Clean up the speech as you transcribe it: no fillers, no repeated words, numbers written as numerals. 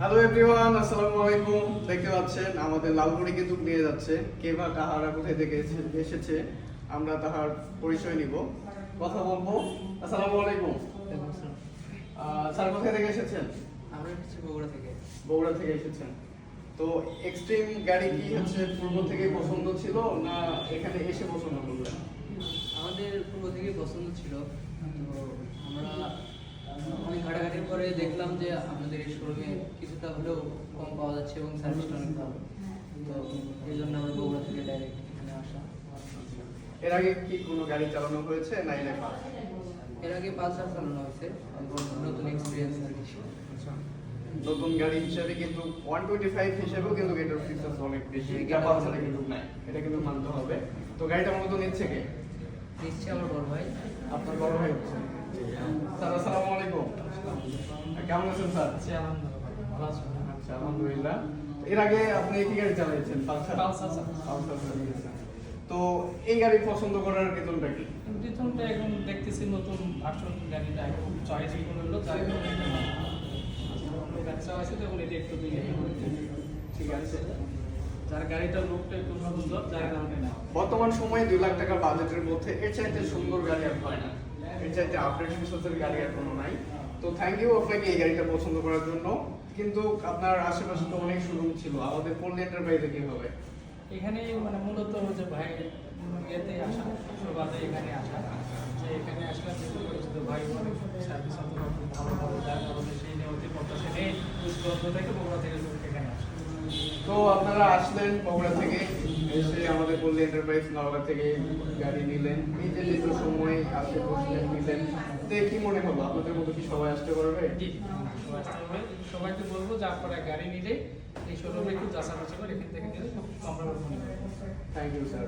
Hello everyone, আসসালামু আলাইকুম। দেখতে পাচ্ছেন আমাদের লালপুরি কিন্তু নিয়ে যাচ্ছে। কে বা কাহারা কোথায় থেকে এসেছে আমরা তাহার পরিচয় নিব, কথা বলবো। আসসালামু আলাইকুম স্যার, কোথায় থেকে এসেছেন? আমরা এসেছি বগুড়া থেকে। বগুড়া থেকে এসেছেন। তো এক্সট্রিম গাড়ি কি হচ্ছে পূর্ব থেকে পছন্দ ছিল না এখানে এসে পছন্দ করলেন? আমাদের পূর্ব থেকেই পছন্দ ছিল, তো আমরা অনেক ঘাটাঘাটির পরে দেখলাম যে আমাদের এই শোরুমে কিছুটা হলেও কম পাওয়া যাচ্ছে এবং সার্ভিসটা অনেক ভালো, তো এই জন্য আমরা বগুড়া থেকে ডাইরেক্ট এখানে আসা। এর আগে কি কোনো গাড়ি চালানো হয়েছে না এর আগে? এর আগে পালসার চালানো হয়েছে, নতুন এক্সপিরিয়েন্স আর কি। নতুন গাড়ি হিসেবে কিন্তু 125 হিসেবেও কিন্তু এটার ফিচার্স অনেক বেশি, এটা পালসারে কিন্তু নাই, এটা কিন্তু মানতে হবে। তো গাড়িটা মূলত নিচ্ছে কে? নিশ্চয়ই আমার বড় ভাই। আপনার বড় ভাই হচ্ছে। স্যার আসসালামু আলাইকুম, কেমন আছেন স্যার? ভালো আছেন? আচ্ছা, আলহামদুলিল্লাহ। এর আগে আপনি কি গাড়ি চালিয়েছেন? পালসার পালসার চালিয়েছেন। তো এই গাড়ি পছন্দ করার রিজনটা কি? প্রথমটা এখন দেখতেছি নতুন ভার্সন গাড়িটা খুব চয়েসফুল হলো, যাই হোক অন্য গাড়ি চালাইছে তো এখন এটা একটু ঠিক আছে। যার গাড়িটার লুকটা একটু সুন্দর, যার কারণে না। বর্তমান সময়ে 2 লাখ টাকার বাজেটের মধ্যে এর চাইতে সুন্দর গাড়ি আর হয় না, এর চাইতে আপডেট ফিচার্সের গাড়ি আর কোনো নাই। তো থ্যাংক ইউ আপনাকে এই গাড়িটা পছন্দ করার জন্য। কিন্তু আপনার আশেপাশে তো অনেক শোরুম ছিল, আমাদের পল্লী এন্টারপ্রাইজে কি হবে? এখানে মানে মূলত যে ভাই ইয়েতে আসা, সবাতে এখানে আসা, যে এখানে আসলে পরিচিত ভাই অনেক সার্ভিস ভালো ভালো, যার কারণে সেই নিয়ে অতি প্রত্যাশা নেই থেকে বগুড়া থেকে এখানে আসা। তো আপনারা আসলেন বগুড়া থেকে, এসে আমাদের পল্লী এন্টারপ্রাইজ নওগাঁ থেকে গাড়ি নিলেন, এই যে দীর্ঘ সময় আসে বসলেন নিলেন, তো কি মনে হলো আপনাদের মতো কি সবাই আসতে পারবে? জি, সবাই আসতে হবে। সবাইকে বলবো যে আপনারা গাড়ি নিলে এই শোরুমে একটু যাচাই বাছাই করে এখান থেকে নিলে খুব কম দামে থ্যাংক ইউ স্যার।